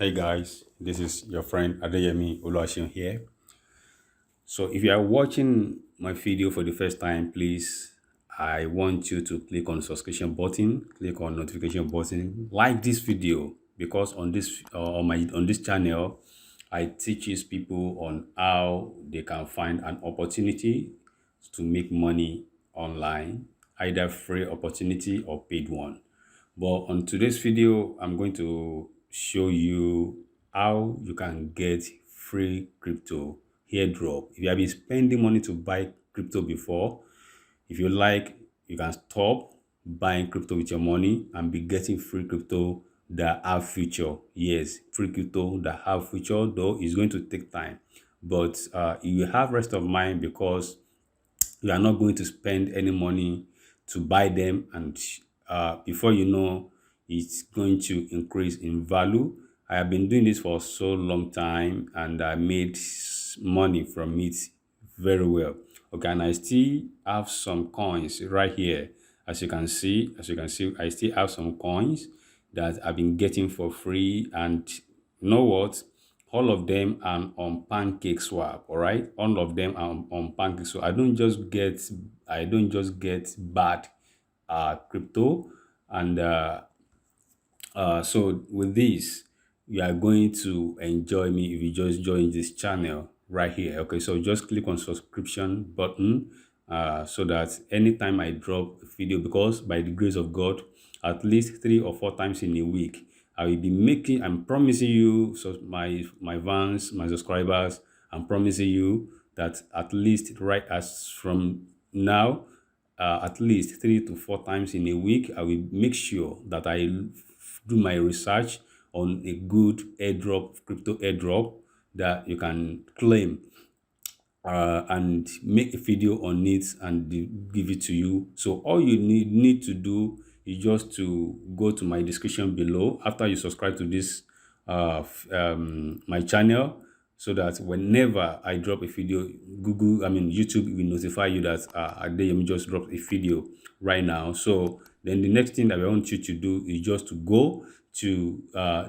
Hey guys, this is your friend Adeyemi Oluwaseun here. So if you are watching my video for the first time, please, I want you to click on subscription button, click on notification button, like this video because on this channel, I teaches people on how they can find an opportunity to make money online, either free opportunity or paid one. But on today's video, I'm going to show you how you can get free crypto airdrop. If you have been spending money to buy crypto before, if you like, you can stop buying crypto with your money and be getting free crypto that have future. Yes, free crypto that have future, though it's going to take time. But you have rest of mind because you are not going to spend any money to buy them, and before you know, it's going to increase in value. I have been doing this for so long time and I made money from it very well. Okay, and I still have some coins right here. As you can see, I still have some coins that I've been getting for free. And you know what? All of them are on pancake swap. All right, all of them are on pancake swap. I don't just get bad crypto. And so with this, you are going to enjoy me if you just join this channel right here. Okay, so just click on subscription button so that anytime I drop a video, because by the grace of God, at least 3 or 4 times in a week, I will be making, I'm promising you, so my fans, my subscribers, I'm promising you that at least right as from now, at least 3 to 4 times in a week, I will make sure that I do my research on a good airdrop, crypto airdrop that you can claim, and make a video on it and give it to you. So all you need to do is just to go to my description below after you subscribe to this my channel, so that whenever I drop a video, YouTube will notify you that Adeyemi just dropped a video right now. So then the next thing that I want you to do is just to go to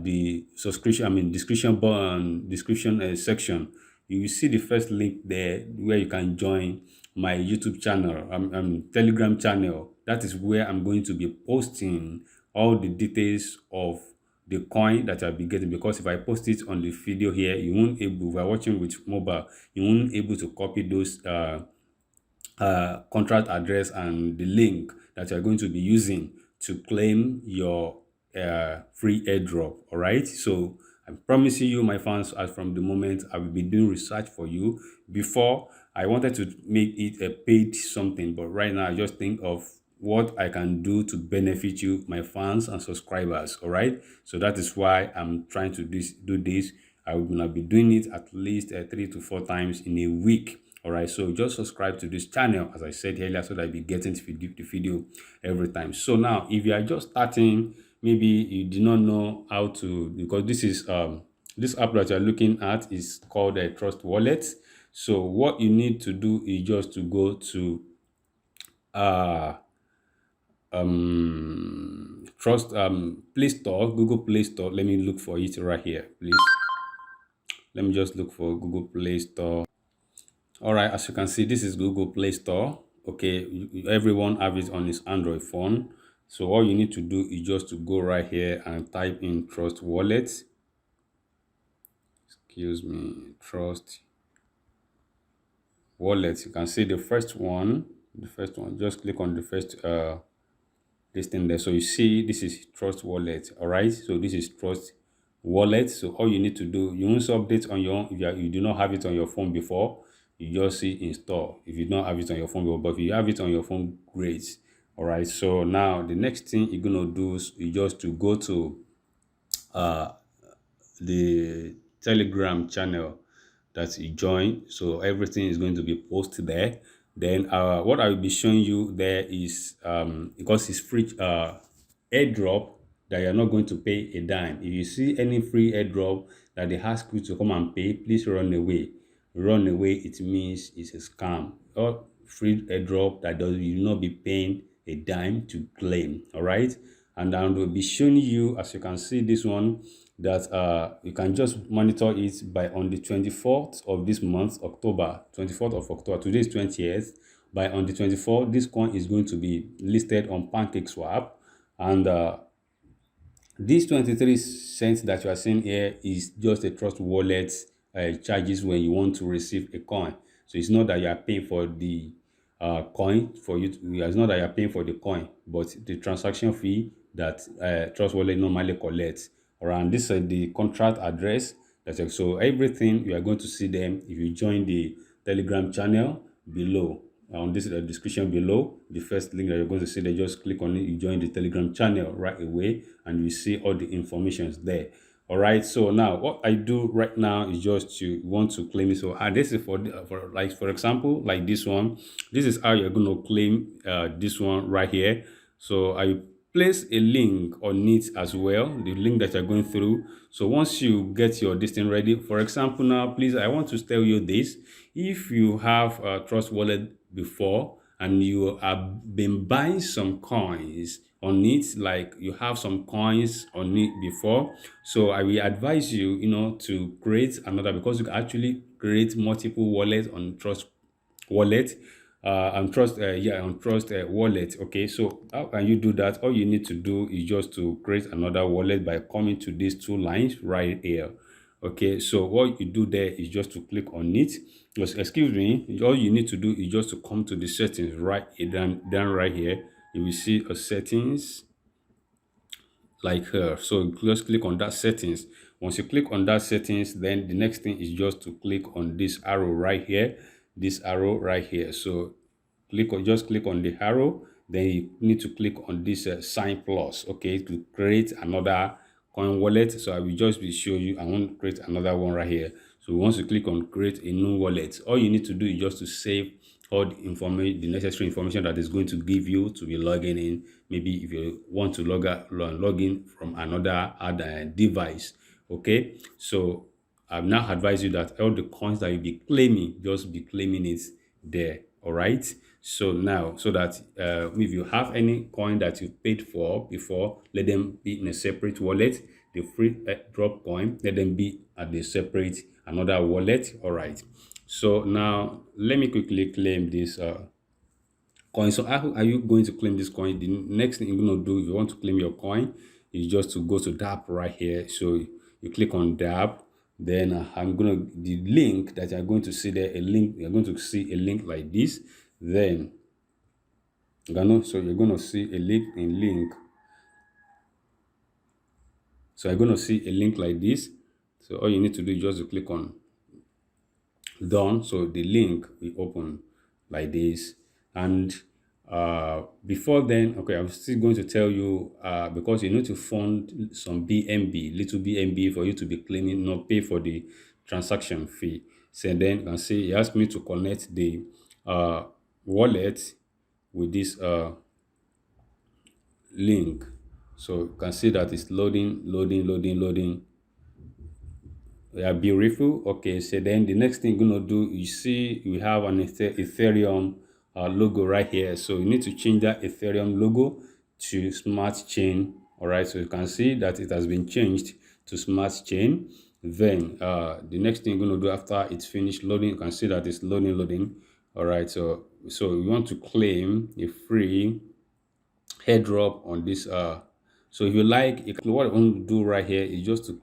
the description button, description section. You will see the first link there where you can join my YouTube channel, Telegram channel. That is where I'm going to be posting all the details of the coin that I'll be getting, because if I post it on the video here, you won't able, if you're watching with mobile, you won't able to copy those contract address and the link that you're going to be using to claim your free airdrop. All right, so I'm promising you, my fans, as from the moment I will be doing research for you. Before, I wanted to make it a paid something, but right now I just think of what I can do to benefit you, my fans and subscribers. All right, so that is why I'm trying to do this. I will gonna be doing it at least 3 to 4 times in a week. All right, so just subscribe to this channel, as I said earlier, so that I'll be getting the video every time. So now, if you are just starting, maybe you do not know how to, because this is this app that you're looking at is called a Trust Wallet. So what you need to do is just to go to Trust Play Store, Google Play Store. Let me look for it right here, please. Let me just look for Google Play Store. All right, as you can see, this is Google Play Store. Okay, everyone have it on his Android phone. So all you need to do is just to go right here and type in Trust Wallet. Excuse me, Trust Wallet. You can see the first one. Just click on the first this thing there. So you see, this is Trust Wallet. All right, so this is Trust Wallet. So all you need to do, you want to update on your, if you do not have it on your phone before, you just see install. If you don't have it on your phone before, but if you have it on your phone, great. All right, so now the next thing you're gonna do is you just to go to the Telegram channel that you join. So everything is going to be posted there. Then what I will be showing you there is because it's free airdrop, that you're not going to pay a dime. If you see any free airdrop that they ask you to come and pay, please run away. Run away, it means it's a scam. Or free airdrop that does, you will not be paying a dime to claim. All right, and I will be showing you, as you can see, this one that you can just monitor it by on the 24th of this month, October, 24th of October. Today is 20th. By on the 24th, this coin is going to be listed on PancakeSwap, and this 23 cents that you are seeing here is just a trust wallet charges when you want to receive a coin. So it's not that you are paying for the coin for you. It's not that you are paying for the coin, but the transaction fee that trust wallet normally collects. Around this is the contract address. That's it. So everything you are going to see them if you join the Telegram channel below. On this description below, the first link that you're going to see, they just click on it, you join the Telegram channel right away, and you see all the informations there. All right, so now what I do right now is just to want to claim it. So this is for like, for example, like this one. This is how you're going to claim this one right here. So I place a link on it as well, the link that you're going through. So once you get your listing ready, for example, now please, I want to tell you this: if you have a trust wallet before and you have been buying some coins on it, like you have some coins on it before, so I will advise you, to create another, because you can actually create multiple wallets on trust wallet, and trust on trust wallet. Okay, so how can you do that? All you need to do is just to create another wallet by coming to these two lines right here. Okay, so what you do there is just to click on it. Just excuse me, all you need to do is just to come to the settings right here, down right here. You will see a settings like her. So just click on that settings. Once you click on that settings, then the next thing is just to click on this arrow right here, this arrow right here. So just click on the arrow, then you need to click on this sign plus, okay, to create another coin wallet. So I will just be show you, I want to create another one right here. So once you click on create a new wallet, all you need to do is just to save all the information, the necessary information that is going to give you to be logging in. Maybe if you want to log in from another device. Okay, so I've now advised you that all the coins that you be claiming, just be claiming it there. All right, so now, so that if you have any coin that you paid for before, let them be in a separate wallet. The free drop coin, let them be at the separate another wallet. All right, so now let me quickly claim this coin. So how are you going to claim this coin? The next thing you're going to do if you want to claim your coin is just to go to DApp right here. So you click on DApp, then I'm going to, the link that you're going to see there, a link, you're going to see a link like this. Then so you're going to see a link. So you're going to see a link like this. So all you need to do is just to click on done. So the link will open like this. And before then, okay, I'm still going to tell you, because you need to fund some BNB, little BNB, for you to be claiming, not pay for the transaction fee. So then you can see he asked me to connect the wallet with this link. So you can see that it's loading. Yeah, beautiful. Okay, so then the next thing you're gonna do, you see we have an Ethereum logo right here. So you need to change that Ethereum logo to Smart Chain. All right, so you can see that it has been changed to Smart Chain. Then the next thing you're gonna do after it's finished loading, you can see that it's loading. All right, so you want to claim a free airdrop on this. So if you like, what I want to do right here is just to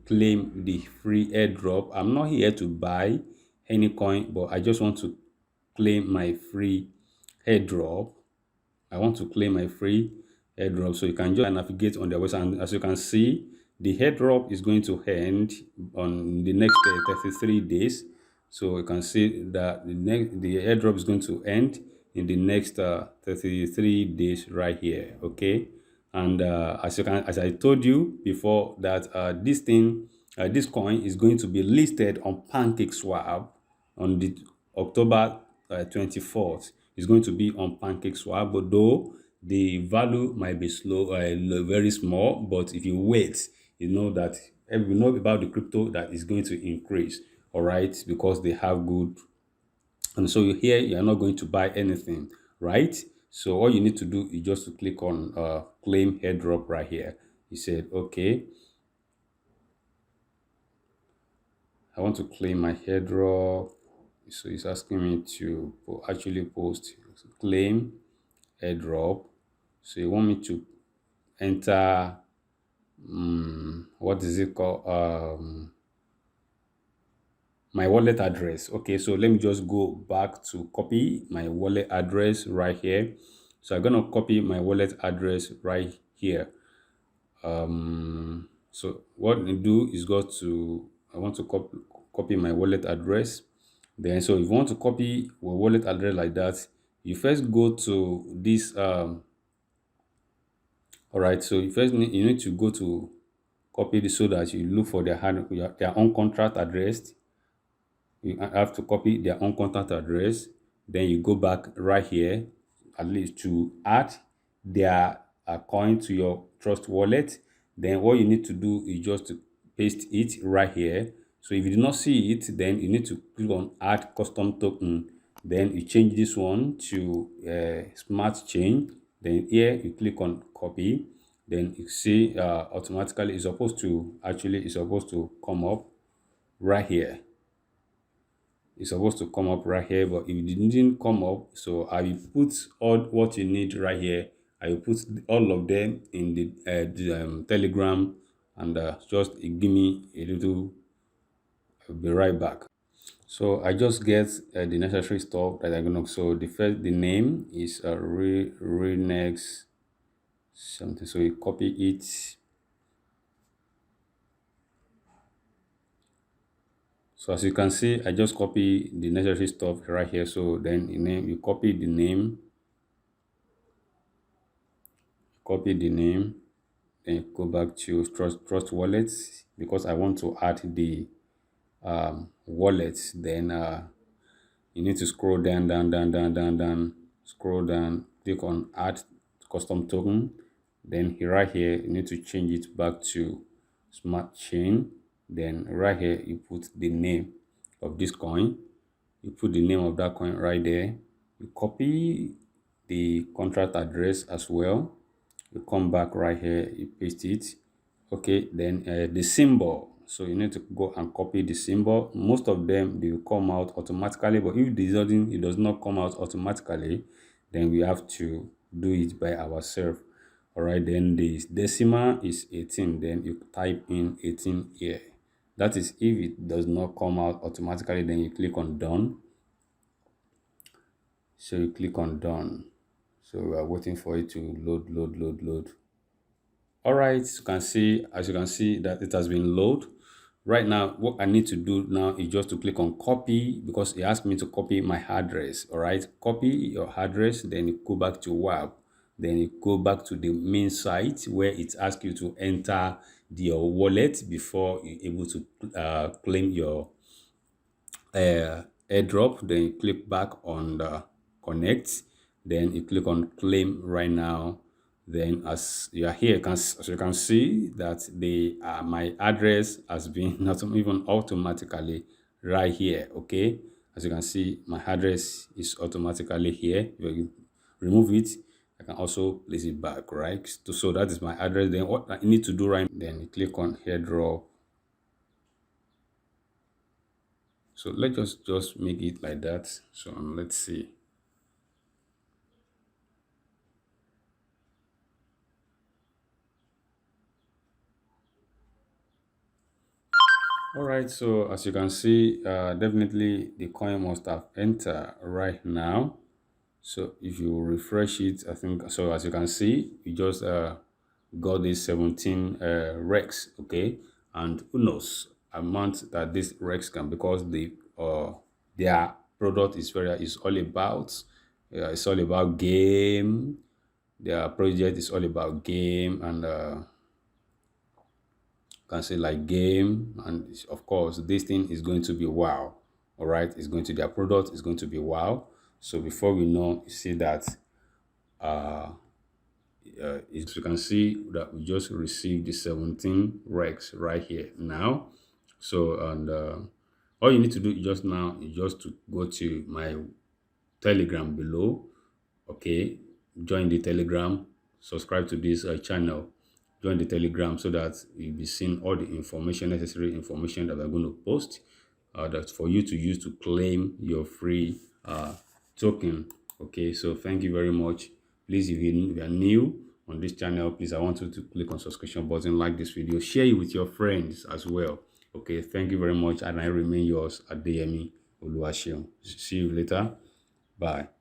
claim the free airdrop. I'm not here to buy any coin, but I just want to claim my free airdrop. I want to claim my free airdrop. So you can just navigate on their website, and as you can see, the airdrop is going to end on the next 33 days. So you can see that the airdrop is going to end in the next 33 days right here. Okay, and as I told you before, that this coin is going to be listed on PancakeSwap on the October 24th. It's going to be on PancakeSwap, but though the value might be very small, but if you wait, you know that we know about the crypto that is going to increase. All right, because they have good, and so here you are not going to buy anything, right? So all you need to do is just to click on claim airdrop right here. You said okay, I want to claim my airdrop. So it's asking me to actually post claim airdrop. So you want me to enter what is it called? My wallet address. Okay, so let me just go back to copy my wallet address right here. So I'm gonna copy my wallet address right here. So what I do is go to, I want to copy my wallet address. Then, so if you want to copy a wallet address like that, you first go to this, all right, so you need to go to copy this so that you look for their own contract address. You have to copy their own contact address. Then you go back right here, at least to add their coin to your trust wallet. Then what you need to do is just to paste it right here. So if you do not see it, then you need to click on add custom token. Then you change this one to smart chain. Then here you click on copy. Then you see automatically it's supposed to come up right here. It's supposed to come up right here, but if it didn't come up, so I will put all what you need right here. I will put all of them in the Telegram, and just give me a little. I'll be right back. So I just get the necessary stuff that I'm gonna. So the name is Rhinex something. So you copy it. So as you can see, I just copy the necessary stuff right here. So then you copy the name, then go back to trust wallets because I want to add the wallets. Then you need to scroll down, scroll down, click on add custom token. Then right here, you need to change it back to smart chain. Then right here, you put the name of this coin. You put the name of that coin right there. You copy the contract address as well. You come back right here, you paste it. Okay, then the symbol. So you need to go and copy the symbol. Most of them, they will come out automatically, but if it does not come out automatically, then we have to do it by ourselves. All right, then the decimal is 18. Then you type in 18 here. That is if it does not come out automatically, then you click on done. So you click on done. So we are waiting for it to load. All right, as you can see that it has been loaded. Right now, what I need to do now is just to click on copy because it asked me to copy my address. All right, copy your address, then you go back to WAP. Then you go back to the main site where it asks you to enter your wallet before you're able to claim your airdrop. Then you click back on the connect, then you click on claim right now. Then as you are here, as you can see that my address has been not even automatically right here. Okay, as you can see, my address is automatically here. If you remove it, I can also place it back, right? So that is my address. Then what I need to do right now, then you click on airdrop. So let's just make it like that. So let's see. All right, so as you can see, definitely the coin must have entered right now. So if you refresh it, I think, so as you can see, you just got this 17 Rex, okay? And who knows amount that this Rex can, because their product is all about, it's all about game. Their project is all about game and can say like game, and of course this thing is going to be wow. All right, it's going to, their product is going to be wow. So before we know, you see that as you can see that we just received the 17 Rex right here now. So and all you need to do is just to go to my Telegram below. Okay, join the Telegram, subscribe to this channel, join the Telegram so that you'll be seeing all the necessary information that we're going to post. that's for you to use to claim your free token. Okay, so thank you very much. Please, if you are new on this channel, please, I want you to click on subscription button, like this video, share it with your friends as well. Okay, thank you very much, and I remain yours, Adeyemi Oluwaseun. See you later. Bye.